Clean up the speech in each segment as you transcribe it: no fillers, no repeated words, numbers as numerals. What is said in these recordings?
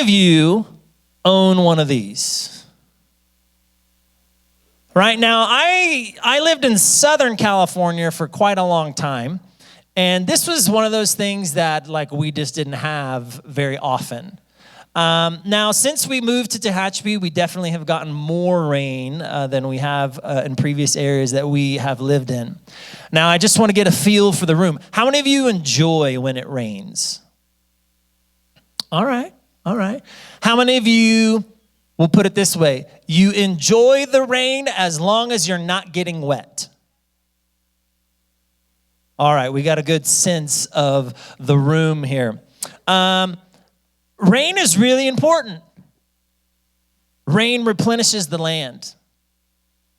of you own one of these? Right now, I lived in Southern California for quite a long time, and this was one of those things that we just didn't have very often. Now, since we moved to Tehachapi, we definitely have gotten more rain than we have in previous areas that we have lived in. Now, I just want to get a feel for the room. How many of you enjoy when it rains? All right. How many of you, we'll put it this way, you enjoy the rain as long as you're not getting wet? All right, we got a good sense of the room here. Rain is really important. Rain replenishes the land.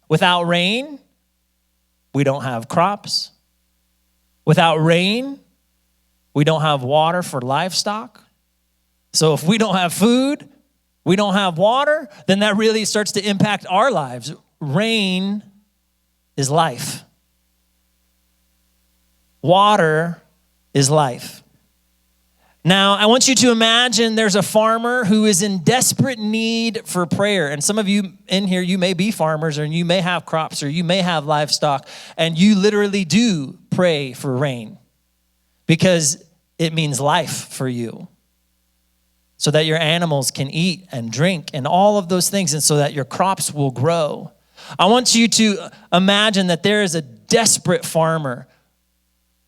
Without rain, we don't have crops. Without rain, we don't have water for livestock. So if we don't have food, we don't have water, then that really starts to impact our lives. Rain is life. Water is life. Now, I want you to imagine there's a farmer who is in desperate need for prayer. And some of you in here, you may be farmers, or you may have crops, or you may have livestock, and you literally do pray for rain because it means life for you, so that your animals can eat and drink and all of those things, and so that your crops will grow. I want you to imagine that there is a desperate farmer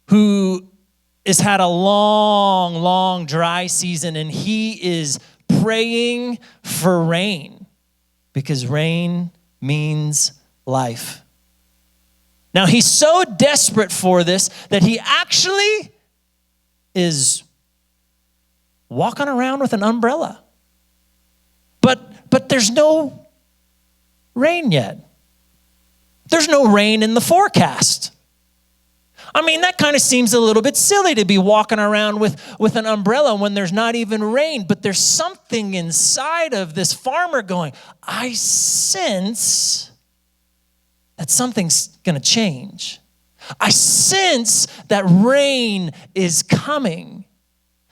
who has had a long dry season, and he is praying for rain because rain means life. Now, he's so desperate for this that he actually is walking around with an umbrella. But there's no rain yet. There's no rain in the forecast. I mean, that kind of seems a little bit silly to be walking around with an umbrella when there's not even rain. But there's something inside of this farmer going, I sense that something's going to change. I sense that rain is coming.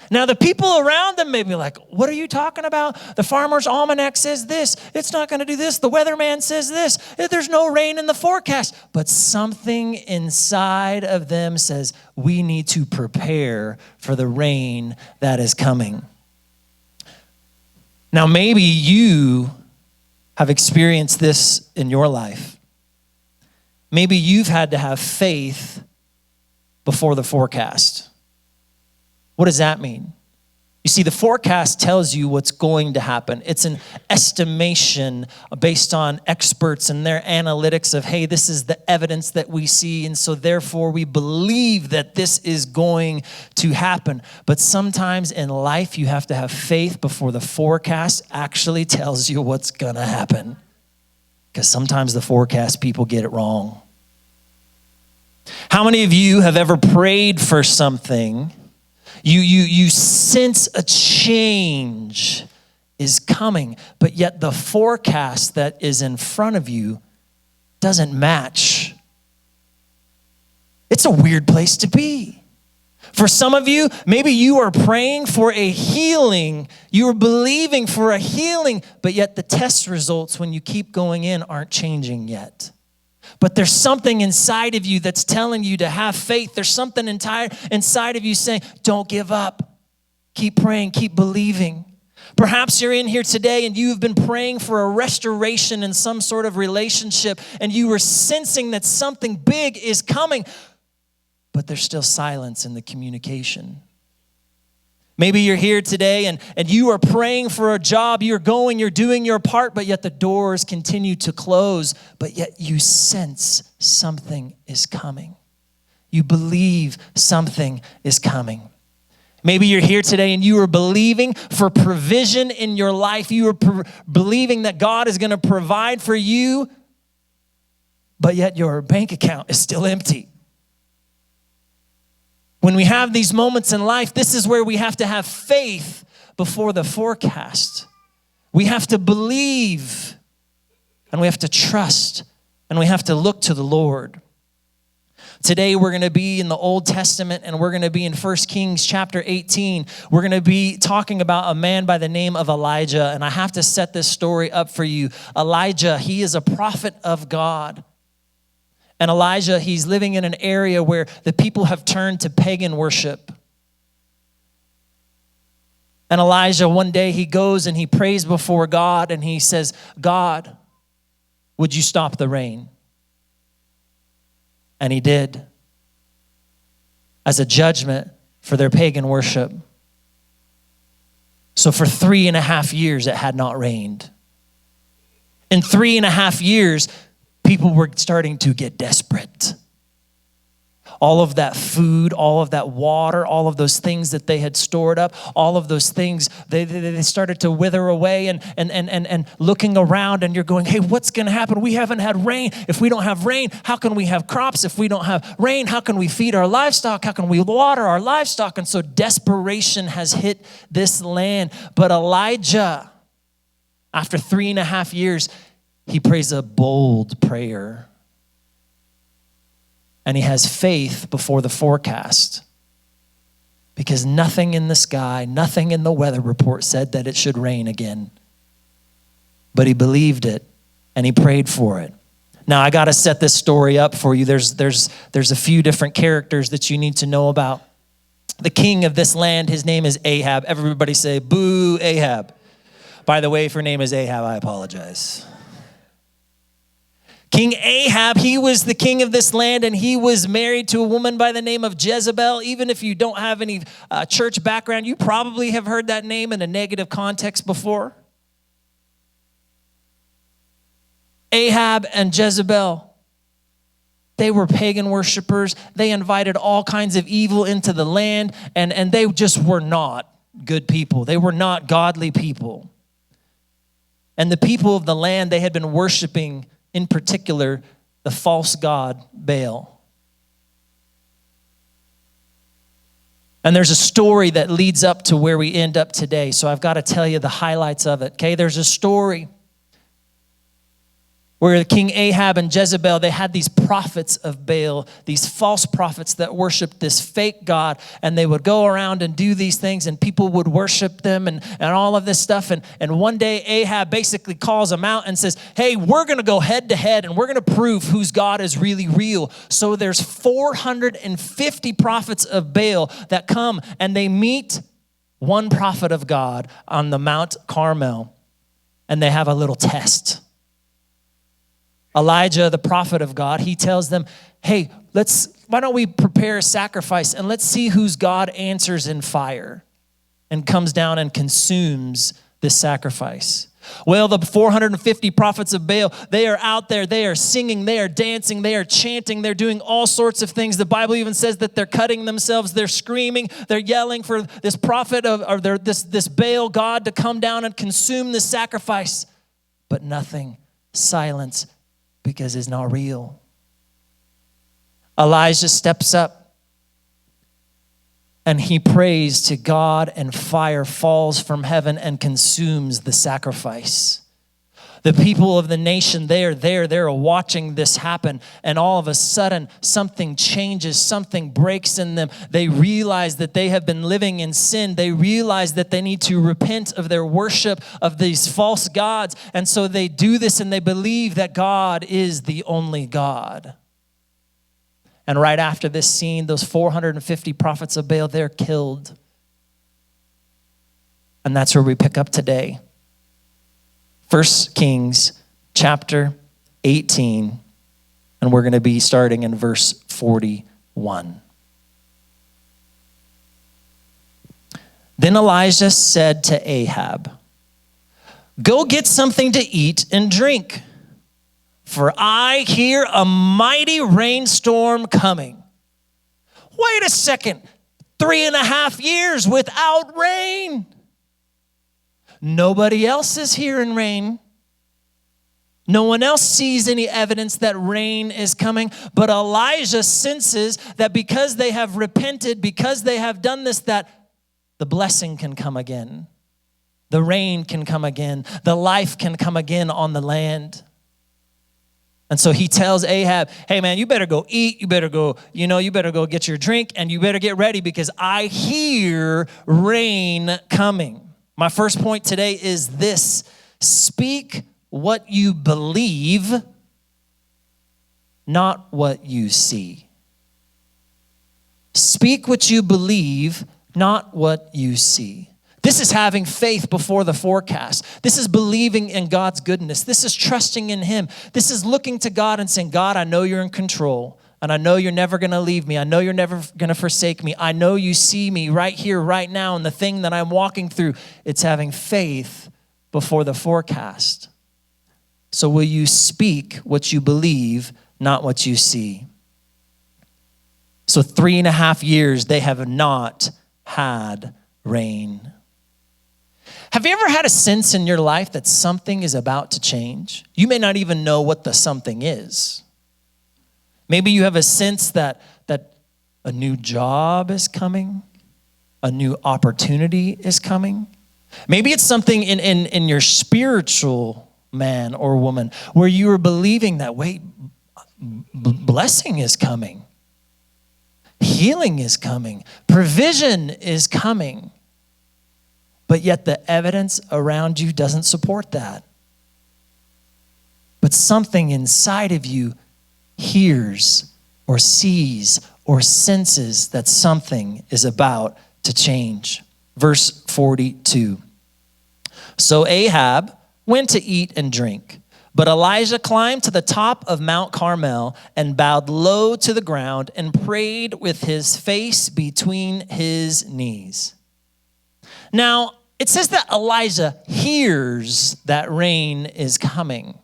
Now, the people around them may be like, what are you talking about? The farmer's almanac says this. It's not going to do this. The weatherman says this. There's no rain in the forecast. But something inside of them says, we need to prepare for the rain that is coming. Now, maybe you have experienced this in your life. Maybe you've had to have faith before the forecast. What does that mean? You see, the forecast tells you what's going to happen. It's an estimation based on experts and their analytics of, hey, this is the evidence that we see, and so therefore we believe that this is going to happen. But sometimes in life, you have to have faith before the forecast actually tells you what's going to happen. Because sometimes the forecast people get it wrong. How many of you have ever prayed for something? You sense a change is coming, but yet the forecast that is in front of you doesn't match. It's a weird place to be. For some of you, maybe you are praying for a healing. You are believing for a healing, but yet the test results when you keep going in aren't changing yet. But there's something inside of you that's telling you to have faith. There's something inside of you saying, don't give up. Keep praying, keep believing. Perhaps you're in here today and you've been praying for a restoration in some sort of relationship, and you were sensing that something big is coming, but there's still silence in the communication. Maybe you're here today and you are praying for a job. You're doing your part, but yet the doors continue to close, but yet you sense something is coming. You believe something is coming. Maybe you're here today and you are believing for provision in your life. You are believing that God is going to provide for you, but yet your bank account is still empty. When we have these moments in life, this is where we have to have faith before the forecast. We have to believe, and we have to trust, and we have to look to the Lord. Today, we're going to be in the Old Testament, and we're going to be in 1 Kings chapter 18. We're going to be talking about a man by the name of Elijah, and I have to set this story up for you. Elijah, he is a prophet of God. And Elijah, he's living in an area where the people have turned to pagan worship. And Elijah, one day, he goes and he prays before God, and he says, God, would you stop the rain? And he did, as a judgment for their pagan worship. So for 3.5 years, it had not rained. In 3.5 years, people were starting to get desperate. All of that food, all of that water, all of those things that they had stored up, all of those things, they started to wither away, and looking around, and you're going, hey, what's going to happen? We haven't had rain. If we don't have rain, how can we have crops? If we don't have rain, how can we feed our livestock? How can we water our livestock? And so desperation has hit this land. But Elijah, after 3.5 years, he prays a bold prayer. And he has faith before the forecast, because nothing in the sky, nothing in the weather report said that it should rain again. But he believed it, and he prayed for it. Now, I got to set this story up for you. There's a few different characters that you need to know about. The king of this land, his name is Ahab. Everybody say, boo, Ahab. By the way, if your name is Ahab, I apologize. King Ahab, he was the king of this land, and he was married to a woman by the name of Jezebel. Even if you don't have any church background, you probably have heard that name in a negative context before. Ahab and Jezebel, they were pagan worshipers. They invited all kinds of evil into the land, and they just were not good people. They were not godly people. And the people of the land, they had been worshiping, in particular, the false god Baal. And there's a story that leads up to where we end up today. So I've got to tell you the highlights of it. Okay, there's a story where King Ahab and Jezebel, they had these prophets of Baal, these false prophets that worshiped this fake god, and they would go around and do these things, and people would worship them and all of this stuff. And one day Ahab basically calls them out and says, hey, we're going to go head to head, and we're going to prove whose God is really real. So there's 450 prophets of Baal that come, and they meet one prophet of God on the Mount Carmel, and they have a little test. Elijah, the prophet of God, he tells them, hey, why don't we prepare a sacrifice, and let's see whose God answers in fire and comes down and consumes this sacrifice. Well, the 450 prophets of Baal, they are out there, they are singing, they are dancing, they are chanting, they're doing all sorts of things. The Bible even says that they're cutting themselves, they're screaming, they're yelling for this prophet this Baal god to come down and consume the sacrifice. But nothing, silence, because it's not real. Elijah steps up and he prays to God, and fire falls from heaven and consumes the sacrifice. The people of the nation, they're watching this happen, and all of a sudden something changes, something breaks in them. They realize that they have been living in sin. They realize that they need to repent of their worship of these false gods, and so they do this, and they believe that God is the only God. And right after this scene, those 450 prophets of Baal, they're killed. And that's where we pick up today. 1 Kings chapter 18, and we're going to be starting in verse 41. Then Elijah said to Ahab, go get something to eat and drink, for I hear a mighty rainstorm coming. Wait a second, 3.5 years without rain. Nobody else is hearing rain. No one else sees any evidence that rain is coming. But Elijah senses that because they have repented, because they have done this, that the blessing can come again. The rain can come again. The life can come again on the land. And so he tells Ahab, hey man, you better go eat, you better go get your drink, and you better get ready because I hear rain coming. My first point today is this: speak what you believe, not what you see. Speak what you believe, not what you see. This is having faith before the forecast. This is believing in God's goodness. This is trusting in him. This is looking to God and saying, God, I know you're in control, and I know you're never going to leave me. I know you're never going to forsake me. I know you see me right here, right now, and the thing that I'm walking through. It's having faith before the forecast. So will you speak what you believe, not what you see? So 3.5 years, they have not had rain. Have you ever had a sense in your life that something is about to change? You may not even know what the something is. Maybe you have a sense that a new job is coming, a new opportunity is coming. Maybe it's something in your spiritual man or woman where you are believing that, wait, blessing is coming, healing is coming, provision is coming. But yet the evidence around you doesn't support that. But something inside of you hears or sees or senses that something is about to change. Verse 42. So Ahab went to eat and drink, but Elijah climbed to the top of Mount Carmel and bowed low to the ground and prayed with his face between his knees. Now, it says that Elijah hears that rain is coming.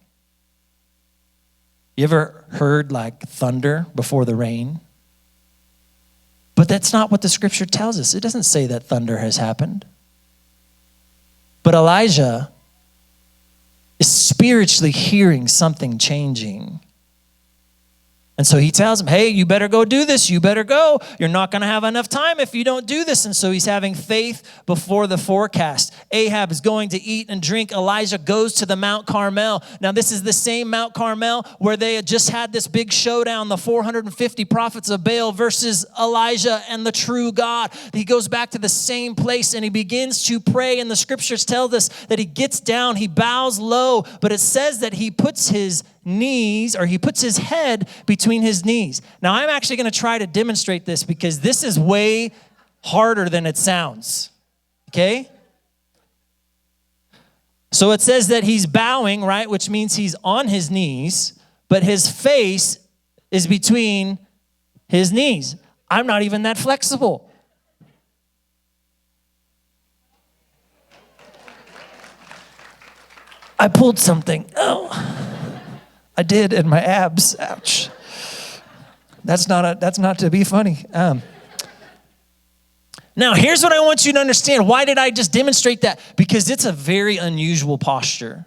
You ever heard like thunder before the rain? But that's not what the scripture tells us. It doesn't say that thunder has happened. But Elijah is spiritually hearing something changing. And so he tells him, hey, you better go do this. You better go. You're not going to have enough time if you don't do this. And so he's having faith before the forecast. Ahab is going to eat and drink. Elijah goes to the Mount Carmel. Now, this is the same Mount Carmel where they had just had this big showdown, the 450 prophets of Baal versus Elijah and the true God. He goes back to the same place and he begins to pray. And the scriptures tell us that he gets down, he bows low, but it says that he puts his knees, or he puts his head between his knees. Now, I'm actually going to try to demonstrate this because this is way harder than it sounds. Okay? So it says that he's bowing, right? Which means he's on his knees, but his face is between his knees. I'm not even that flexible. I pulled something. Oh. I did in my abs. Ouch. That's not to be funny. Now, here's what I want you to understand. Why did I just demonstrate that? Because it's a very unusual posture.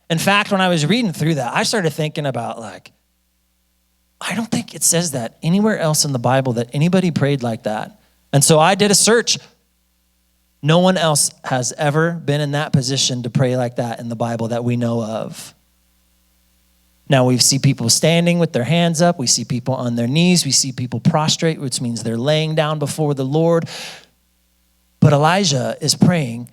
In fact, when I was reading through that, I started thinking about I don't think it says that anywhere else in the Bible that anybody prayed like that. And so I did a search. No one else has ever been in that position to pray like that in the Bible that we know of. Now, we see people standing with their hands up. We see people on their knees. We see people prostrate, which means they're laying down before the Lord. But Elijah is praying,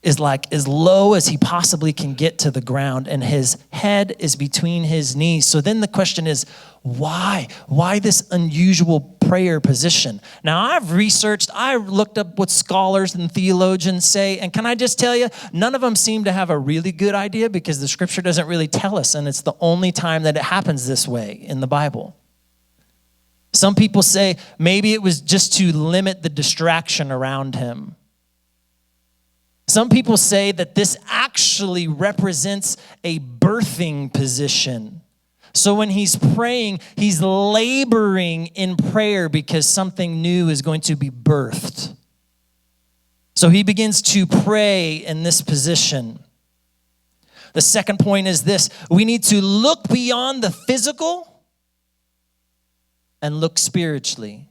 is like as low as he possibly can get to the ground, and his head is between his knees. So then the question is, why? Why this unusual prayer position? Now, I looked up what scholars and theologians say, and can I just tell you, none of them seem to have a really good idea because the scripture doesn't really tell us, and it's the only time that it happens this way in the Bible. Some people say maybe it was just to limit the distraction around him. Some people say that this actually represents a birthing position. So when he's praying, he's laboring in prayer because something new is going to be birthed. So he begins to pray in this position. The second point is this: we need to look beyond the physical and look spiritually.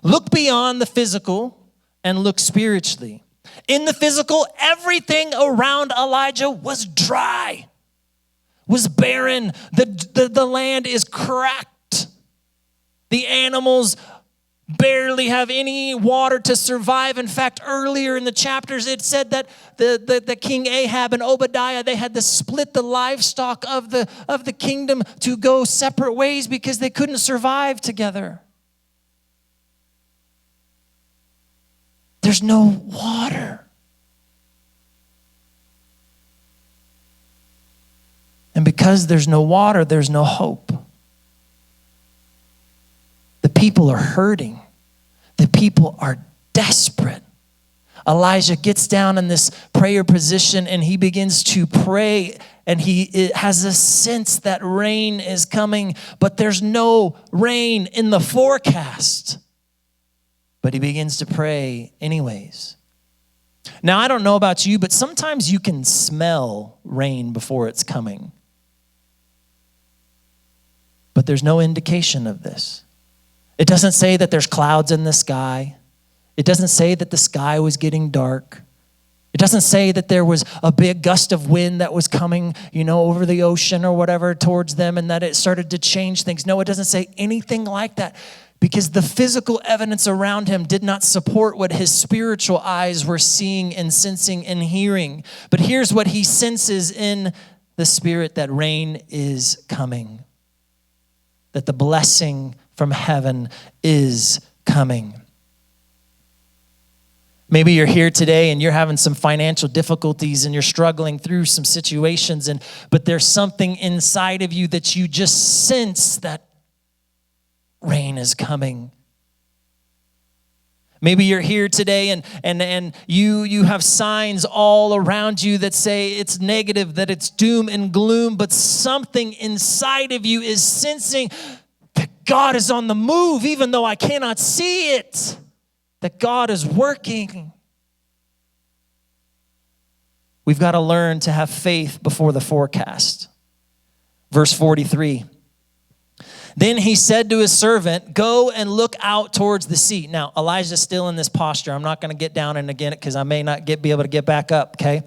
Look beyond the physical and look spiritually. In the physical, everything around Elijah was dry. was barren. The land is cracked. The animals barely have any water to survive. In fact, earlier in the chapters, it said that the King Ahab and Obadiah, they had to split the livestock of the kingdom to go separate ways because they couldn't survive together. There's no water. And because there's no water, there's no hope. The people are hurting. The people are desperate. Elijah gets down in this prayer position and he begins to pray, and he has a sense that rain is coming, but there's no rain in the forecast. But he begins to pray anyways. Now, I don't know about you, but sometimes you can smell rain before it's coming. But there's no indication of this. It doesn't say that there's clouds in the sky. It doesn't say that the sky was getting dark. It doesn't say that there was a big gust of wind that was coming, over the ocean or whatever towards them, and that it started to change things. No, it doesn't say anything like that, because the physical evidence around him did not support what his spiritual eyes were seeing and sensing and hearing. But here's what he senses in the spirit: that rain is coming, that the blessing from heaven is coming. Maybe you're here today and you're having some financial difficulties and you're struggling through some situations, but there's something inside of you that you just sense that rain is coming. Maybe you're here today and you have signs all around you that say it's negative, that it's doom and gloom, but something inside of you is sensing that God is on the move, even though I cannot see it, that God is working. We've got to learn to have faith before the forecast. Verse 43. Then he said to his servant, "Go and look out towards the sea." Now, Elijah's still in this posture. I'm not going to get down and again because I may not be able to get back up, okay?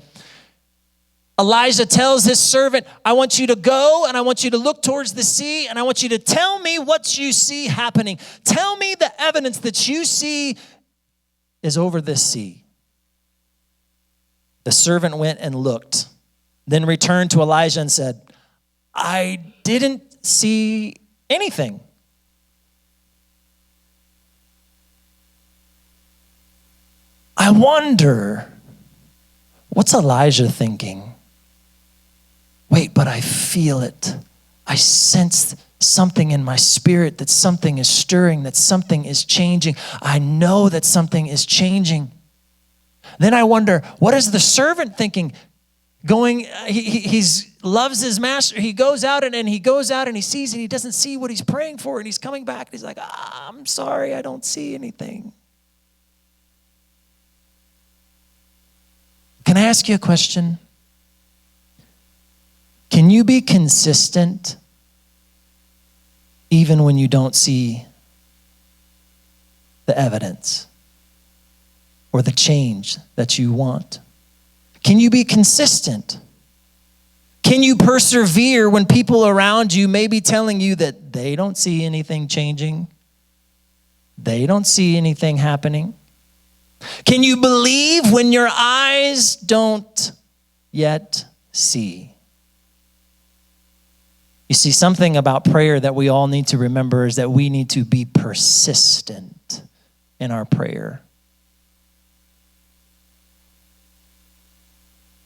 Elijah tells his servant, "I want you to go and I want you to look towards the sea and I want you to tell me what you see happening. Tell me the evidence that you see is over this sea." The servant went and looked, then returned to Elijah and said, "I didn't see anything." I wonder, what's Elijah thinking? Wait, but I feel it. I sense something in my spirit, that something is stirring, that something is changing. I know that something is changing. Then I wonder, what is the servant thinking? He loves his master. He goes out and he goes out and he sees, and he doesn't see what he's praying for, and he's coming back and he's like, "I'm sorry, I don't see anything." Can I ask you a question? Can you be consistent even when you don't see the evidence or the change that you want? Can you be consistent? Can you persevere when people around you may be telling you that they don't see anything changing? They don't see anything happening? Can you believe when your eyes don't yet see? You see, something about prayer that we all need to remember is that we need to be persistent in our prayer.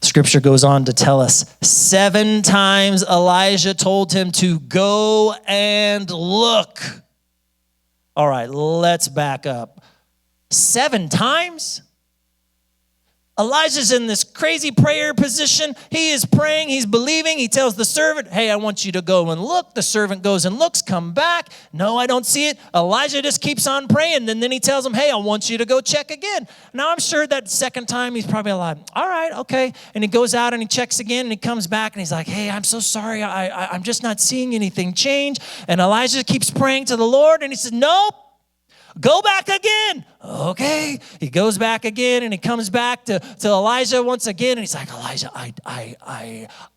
Scripture goes on to tell us 7 times Elijah told him to go and look. All right, let's back up. 7 times? Elijah's in this crazy prayer position. He is praying, he's believing. He tells the servant, "Hey, I want you to go and look." The servant goes and looks, come back. "No, I don't see it." Elijah just keeps on praying. And then he tells him, "Hey, I want you to go check again." Now, I'm sure that second time he's probably like, "All right, okay." And he goes out and he checks again and he comes back and he's like, "Hey, I'm so sorry. I'm just not seeing anything change." And Elijah keeps praying to the Lord and he says, "Nope. Go back again." Okay. He goes back again and he comes back to Elijah once again. And he's like, "Elijah,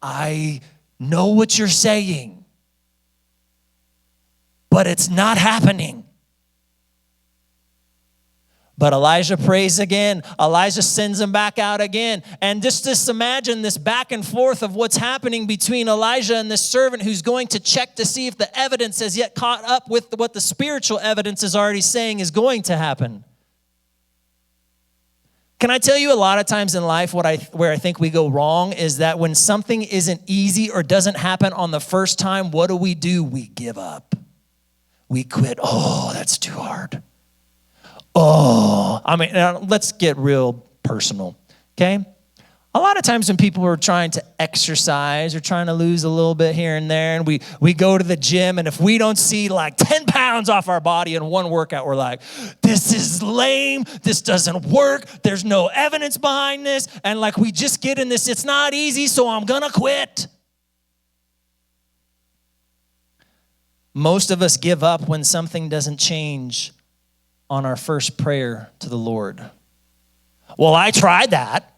I know what you're saying, but it's not happening. But Elijah prays again. Elijah sends him back out again. And just imagine this back and forth of what's happening between Elijah and this servant who's going to check to see if the evidence has yet caught up with what the spiritual evidence is already saying is going to happen. Can I tell you, a lot of times in life where I think we go wrong is that when something isn't easy or doesn't happen on the first time, what do? We give up. We quit. Oh, that's too hard. Oh, I mean, let's get real personal, okay? A lot of times when people are trying to exercise or trying to lose a little bit here and there, and we go to the gym, and if we don't see like 10 pounds off our body in one workout, we're like, this is lame, this doesn't work, there's no evidence behind this, and like we just get in this, it's not easy, so I'm gonna quit. Most of us give up when something doesn't change on our first prayer to the Lord. Well, I tried that.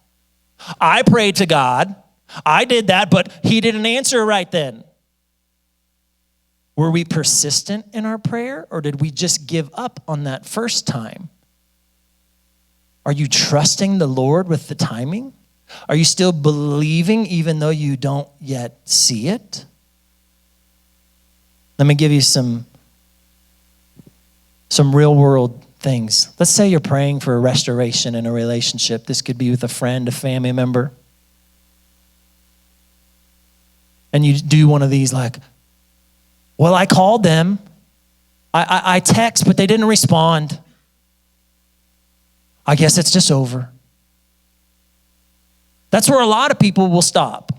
I prayed to God. I did that, but he didn't answer right then. Were we persistent in our prayer, or did we just give up on that first time? Are you trusting the Lord with the timing? Are you still believing even though you don't yet see it? Let me give you some real world things. Let's say you're praying for a restoration in a relationship. This could be with a friend, a family member. And you do one of these like, well, I called them. I text, but they didn't respond. I guess it's just over. That's where a lot of people will stop.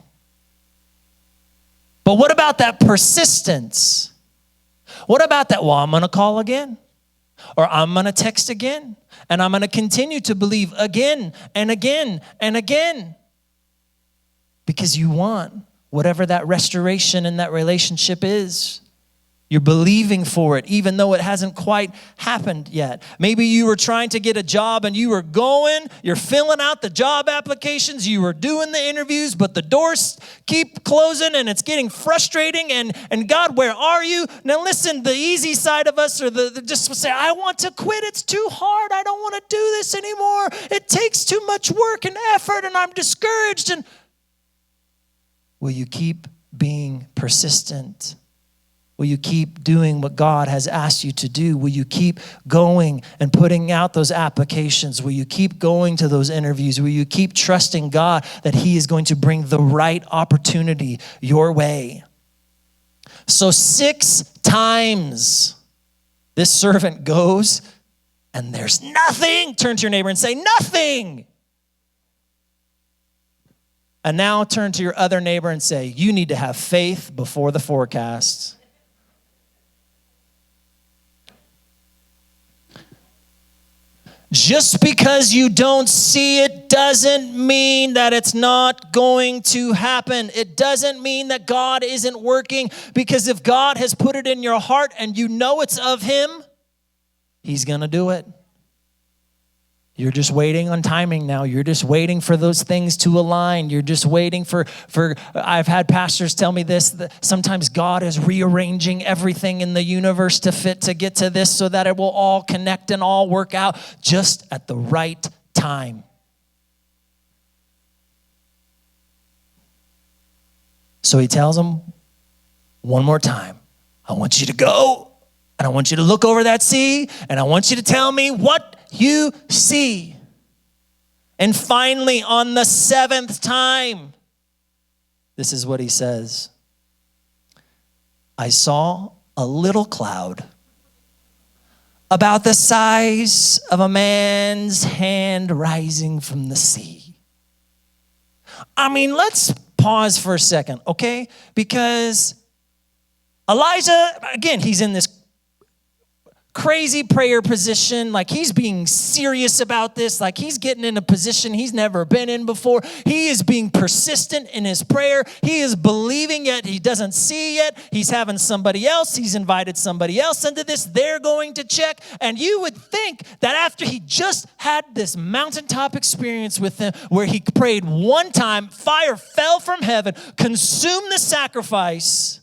But what about that persistence? What about that? Well, I'm going to call again. Or I'm going to text again. And I'm going to continue to believe again and again and again. Because you want whatever that restoration in that relationship is. You're believing for it, even though it hasn't quite happened yet. Maybe you were trying to get a job and you're filling out the job applications, you were doing the interviews, but the doors keep closing and it's getting frustrating. And God, where are you? Now listen, the easy side of us, or the just say, I want to quit. It's too hard. I don't want to do this anymore. It takes too much work and effort and I'm discouraged. And will you keep being persistent? Will you keep doing what God has asked you to do? Will you keep going and putting out those applications? Will you keep going to those interviews? Will you keep trusting God that he is going to bring the right opportunity your way? So 6 times this servant goes and there's nothing. Turn to your neighbor and say, nothing. And now turn to your other neighbor and say, you need to have faith before the forecast. Just because you don't see it doesn't mean that it's not going to happen. It doesn't mean that God isn't working, because if God has put it in your heart and you know it's of him, he's going to do it. You're just waiting on timing now. You're just waiting for those things to align. You're just waiting for I've had pastors tell me this, that sometimes God is rearranging everything in the universe to fit to get to this so that it will all connect and all work out just at the right time. So he tells them one more time, I want you to go and I want you to look over that sea and I want you to tell me what you see. And finally, on the 7th time, this is what he says. I saw a little cloud about the size of a man's hand rising from the sea. I mean, let's pause for a second, okay? Because Elijah, again, he's in this crazy prayer position, like he's being serious about this, like he's getting in a position he's never been in before. He is being persistent in his prayer. He is believing yet he doesn't see yet. He's having somebody else. He's invited somebody else into this. They're going to check. And you would think that after he just had this mountaintop experience with them where he prayed one time, fire fell from heaven, consumed the sacrifice.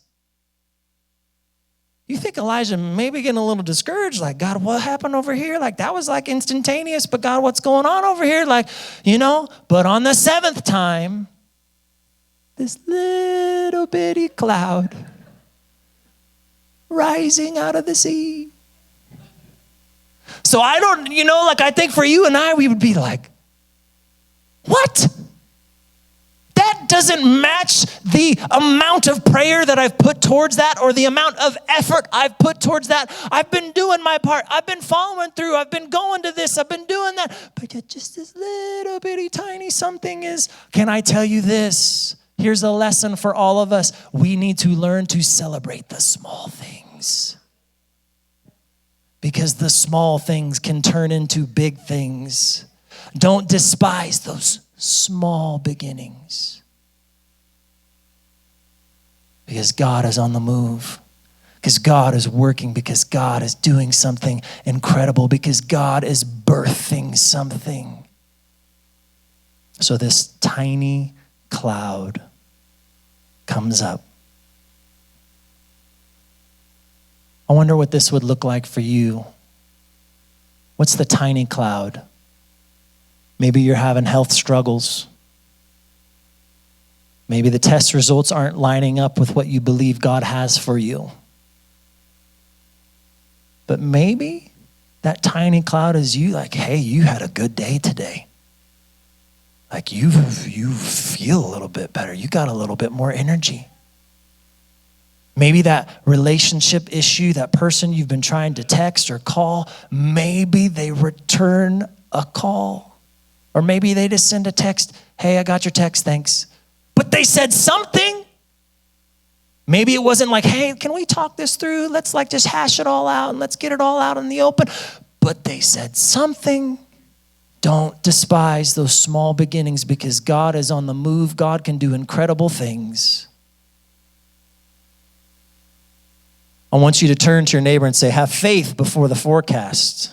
You think Elijah maybe getting a little discouraged, like, God, what happened over here? Like, that was like instantaneous, but God, what's going on over here? Like, but on the seventh time, this little bitty cloud rising out of the sea. So I don't, I think for you and I, we would be like, what? That doesn't match the amount of prayer that I've put towards that or the amount of effort I've put towards that. I've been doing my part. I've been following through. I've been going to this. I've been doing that. But yet just this little bitty tiny something is, can I tell you this? Here's a lesson for all of us. We need to learn to celebrate the small things. Because the small things can turn into big things. Don't despise those small beginnings. Because God is on the move. Because God is working. Because God is doing something incredible. Because God is birthing something. So this tiny cloud comes up. I wonder what this would look like for you. What's the tiny cloud? Maybe you're having health struggles. Maybe the test results aren't lining up with what you believe God has for you. But maybe that tiny cloud is you, like, hey, you had a good day today. Like you feel a little bit better. You got a little bit more energy. Maybe that relationship issue, that person you've been trying to text or call, maybe they return a call. Or maybe they just send a text, hey, I got your text, thanks. But they said something. Maybe it wasn't like, hey, can we talk this through? Let's just hash it all out and let's get it all out in the open. But they said something. Don't despise those small beginnings because God is on the move. God can do incredible things. I want you to turn to your neighbor and say, have faith before the forecast.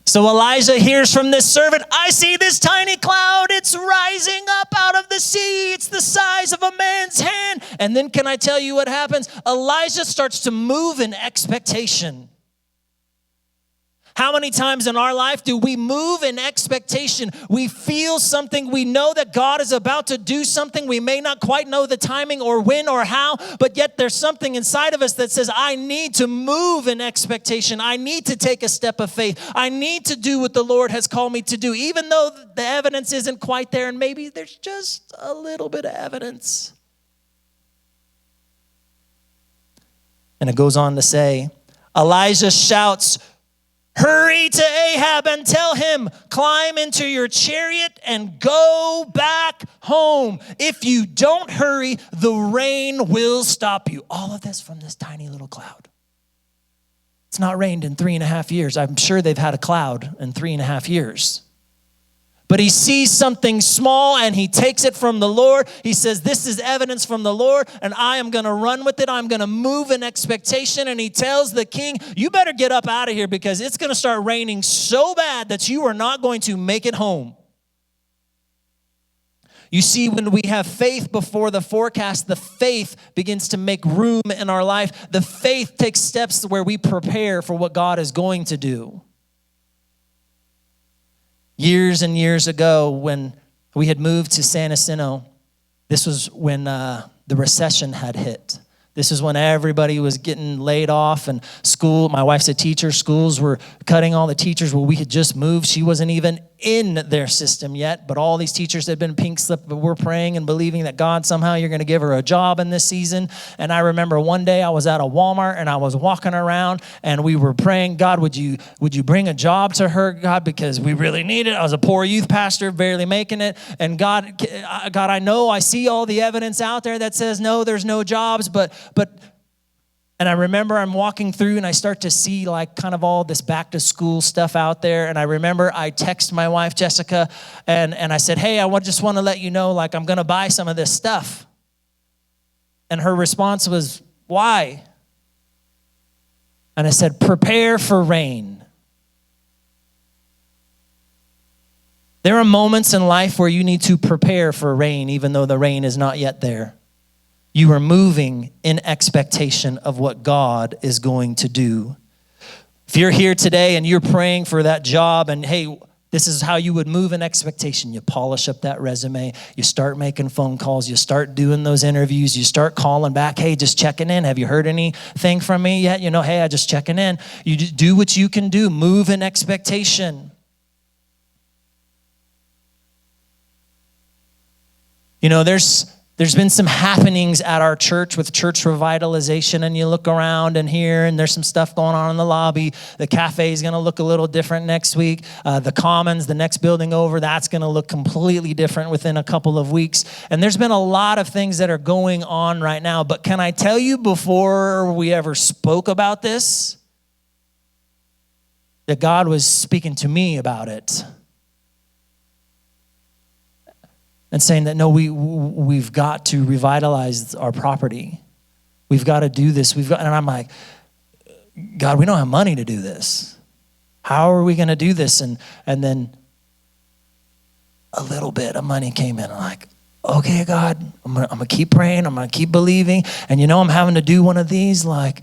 So Elijah hears from this servant, I see this tiny cloud. It's rising up out of the sea. It's the size of a man's hand. And then can I tell you what happens? Elijah starts to move in expectation. How many times in our life do we move in expectation? We feel something. We know that God is about to do something. We may not quite know the timing or when or how, but yet there's something inside of us that says, I need to move in expectation. I need to take a step of faith. I need to do what the Lord has called me to do, even though the evidence isn't quite there, and maybe there's just a little bit of evidence. And it goes on to say, Elijah shouts, hurry to Ahab and tell him, climb into your chariot and go back home. If you don't hurry, the rain will stop you. All of this from this tiny little cloud. It's not rained in 3.5 years. I'm sure they've had a cloud in 3.5 years. But he sees something small and he takes it from the Lord. He says, this is evidence from the Lord and I am going to run with it. I'm going to move in expectation. And he tells the king, you better get up out of here because it's going to start raining so bad that you are not going to make it home. You see, when we have faith before the forecast, the faith begins to make room in our life. The faith takes steps where we prepare for what God is going to do. Years and years ago, when we had moved to San Jacinto, this was when the recession had hit. This is when everybody was getting laid off and school, my wife's a teacher, schools were cutting all the teachers. Well, we had just moved. She wasn't even in their system yet, but all these teachers had been pink slipped, but we're praying and believing that God, somehow you're going to give her a job in this season. And I remember one day I was at a Walmart and I was walking around and we were praying, God, would you bring a job to her, God, because we really need it. I was a poor youth pastor, barely making it. And God, I know I see all the evidence out there that says, no, there's no jobs, but And I remember I'm walking through and I start to see like kind of all this back to school stuff out there. And I remember I text my wife, Jessica, and I said, hey, just want to let you know, like, I'm going to buy some of this stuff. And her response was, why? And I said, prepare for rain. There are moments in life where you need to prepare for rain, even though the rain is not yet there. You are moving in expectation of what God is going to do. If you're here today and you're praying for that job, and hey, this is how you would move in expectation. You polish up that resume. You start making phone calls. You start doing those interviews. You start calling back. Hey, just checking in. Have you heard anything from me yet? Hey, I just checking in. You just do what you can do. Move in expectation. There's been some happenings at our church with church revitalization, and you look around and here, and there's some stuff going on in the lobby. The cafe is going to look a little different next week. The Commons, the next building over, that's going to look completely different within a couple of weeks. And there's been a lot of things that are going on right now. But can I tell you, before we ever spoke about this, that God was speaking to me about it? And saying that, no, we've got to revitalize our property. We've got to do this. And I'm like, God, we don't have money to do this. How are we going to do this? And then a little bit of money came in. I'm like, okay, God, I'm gonna keep praying. I'm going to keep believing. And I'm having to do one of these, like,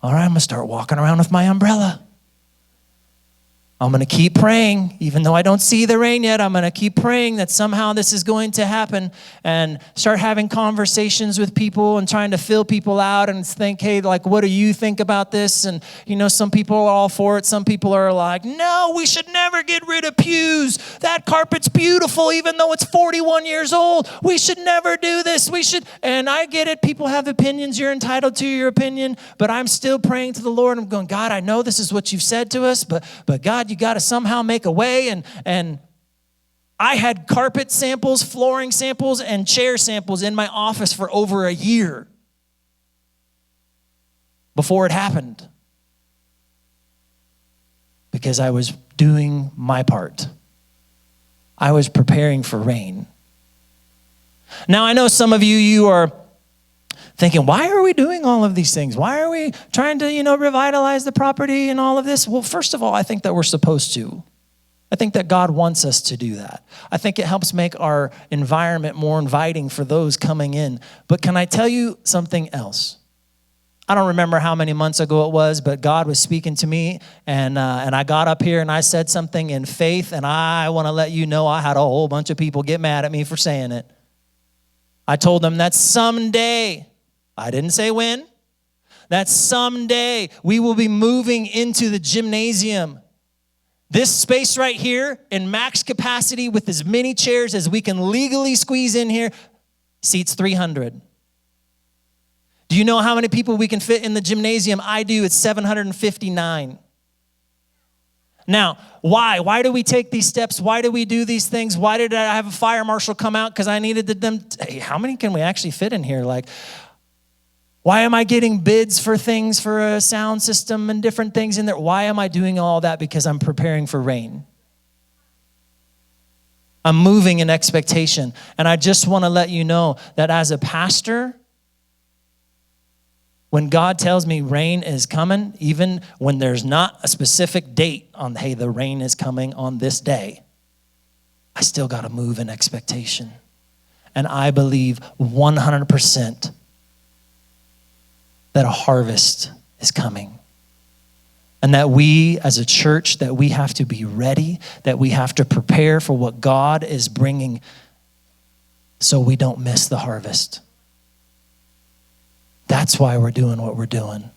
all right, I'm going to start walking around with my umbrella. I'm going to keep praying, even though I don't see the rain yet. I'm going to keep praying that somehow this is going to happen, and start having conversations with people and trying to fill people out and think, hey, like, what do you think about this? And, some people are all for it. Some people are like, no, we should never get rid of pews. That carpet's beautiful, even though it's 41 years old. We should never do this. And I get it. People have opinions. You're entitled to your opinion, but I'm still praying to the Lord. I'm going, God, I know this is what you've said to us, but God, you got to somehow make a way. And I had carpet samples, flooring samples, and chair samples in my office for over a year before it happened, because I was doing my part. I was preparing for rain. Now, I know some of you are thinking, why are we doing all of these things? Why are we trying to, revitalize the property and all of this? Well, first of all, I think that we're supposed to. I think that God wants us to do that. I think it helps make our environment more inviting for those coming in. But can I tell you something else? I don't remember how many months ago it was, but God was speaking to me, and I got up here and I said something in faith, and I want to let you know I had a whole bunch of people get mad at me for saying it. I told them that someday, I didn't say when, that someday we will be moving into the gymnasium. This space right here in max capacity with as many chairs as we can legally squeeze in here seats 300. Do you know how many people we can fit in the gymnasium? I do. It's 759. Now, why? Why do we take these steps? Why do we do these things? Why did I have a fire marshal come out? Because I needed them. Hey, how many can we actually fit in here? Why am I getting bids for things, for a sound system and different things in there? Why am I doing all that? Because I'm preparing for rain. I'm moving in expectation. And I just want to let you know that as a pastor, when God tells me rain is coming, even when there's not a specific date on, hey, the rain is coming on this day, I still got to move in expectation. And I believe 100% that a harvest is coming. And that we as a church, that we have to be ready, that we have to prepare for what God is bringing so we don't miss the harvest. That's why we're doing what we're doing,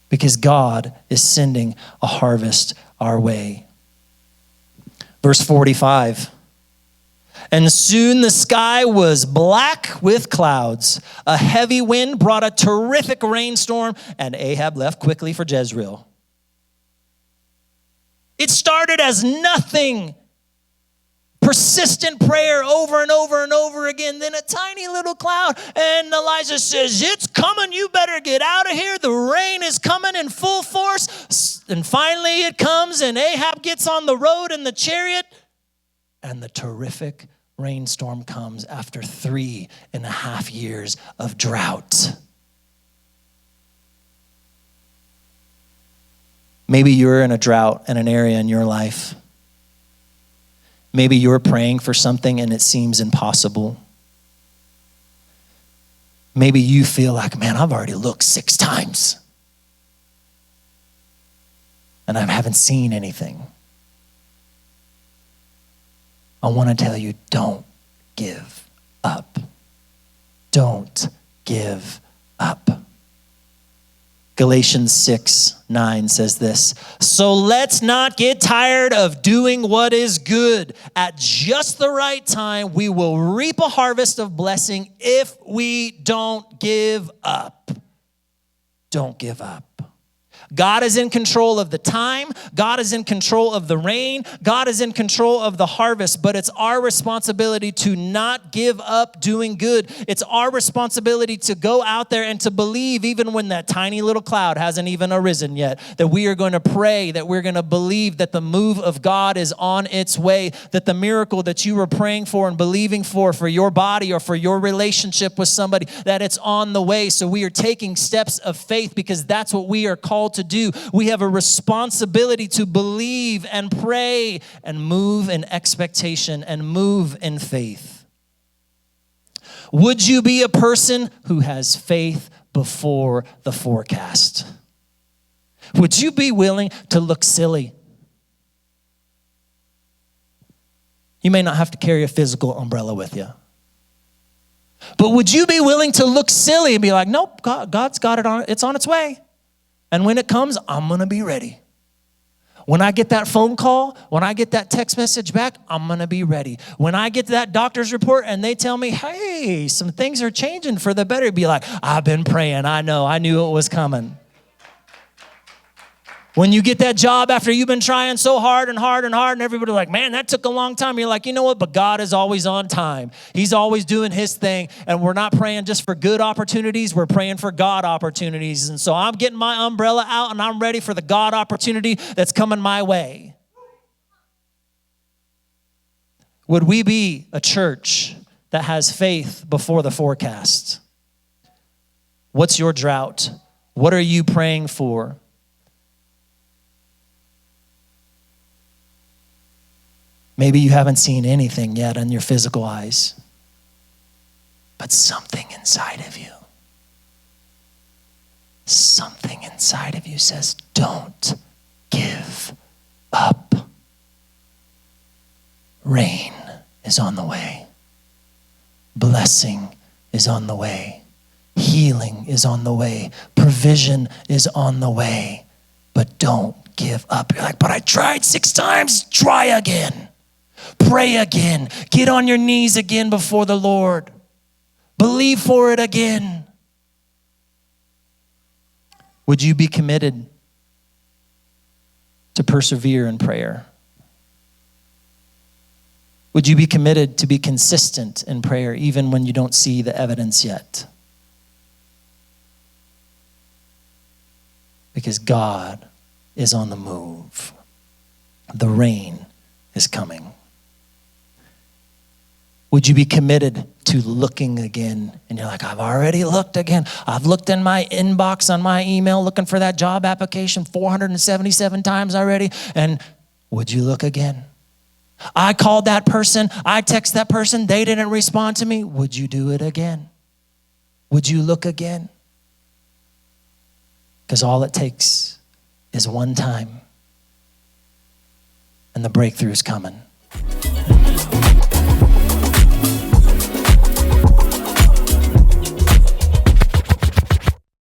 because God is sending a harvest our way. Verse 45. And soon the sky was black with clouds. A heavy wind brought a terrific rainstorm, and Ahab left quickly for Jezreel. It started as nothing Persistent prayer over and over and over again. Then a tiny little cloud. And Elijah says, it's coming. You better get out of here. The rain is coming in full force. And finally it comes and Ahab gets on the road in the chariot. And the terrific rainstorm comes after 3.5 years of drought. Maybe you're in a drought in an area in your life. Maybe you're praying for something and it seems impossible. Maybe you feel like, man, I've already looked 6 times and I haven't seen anything. I want to tell you, don't give up. Don't give up. Galatians 6:9 says this, so let's not get tired of doing what is good. At just the right time, we will reap a harvest of blessing if we don't give up. Don't give up. God is in control of the time. God is in control of the rain. God is in control of the harvest, but it's our responsibility to not give up doing good. It's our responsibility to go out there and to believe, even when that tiny little cloud hasn't even arisen yet, that we are going to pray, that we're going to believe that the move of God is on its way, that the miracle that you were praying for and believing for your body or for your relationship with somebody, that it's on the way. So we are taking steps of faith because that's what we are called to do. We have a responsibility to believe and pray and move in expectation and move in faith. Would you be a person who has faith before the forecast? Would you be willing to look silly? You may not have to carry a physical umbrella with you. But would you be willing to look silly and be like, nope, God's got it on, it's on its way. And when it comes, I'm going to be ready. When I get that phone call, when I get that text message back, I'm going to be ready. When I get that doctor's report and they tell me, hey, some things are changing for the better, be like, I've been praying. I knew it was coming. When you get that job after you've been trying so hard and hard and hard and everybody's like, man, that took a long time. You're like, you know what? But God is always on time. He's always doing his thing. And we're not praying just for good opportunities. We're praying for God opportunities. And so I'm getting my umbrella out and I'm ready for the God opportunity that's coming my way. Would we be a church that has faith before the forecast? What's your drought? What are you praying for? Maybe you haven't seen anything yet in your physical eyes, but something inside of you says, don't give up. Rain is on the way. Blessing is on the way. Healing is on the way. Provision is on the way. But don't give up. You're like, but I tried 6 times. Try again. Pray again. Get on your knees again before the Lord. Believe for it again. Would you be committed to persevere in prayer? Would you be committed to be consistent in prayer even when you don't see the evidence yet? Because God is on the move. The rain is coming. Would you be committed to looking again? And you're like, I've already looked again. I've looked in my inbox on my email looking for that job application 477 times already. And would you look again? I called that person. I texted that person. They didn't respond to me. Would you do it again? Would you look again? Because all it takes is one time and the breakthrough is coming.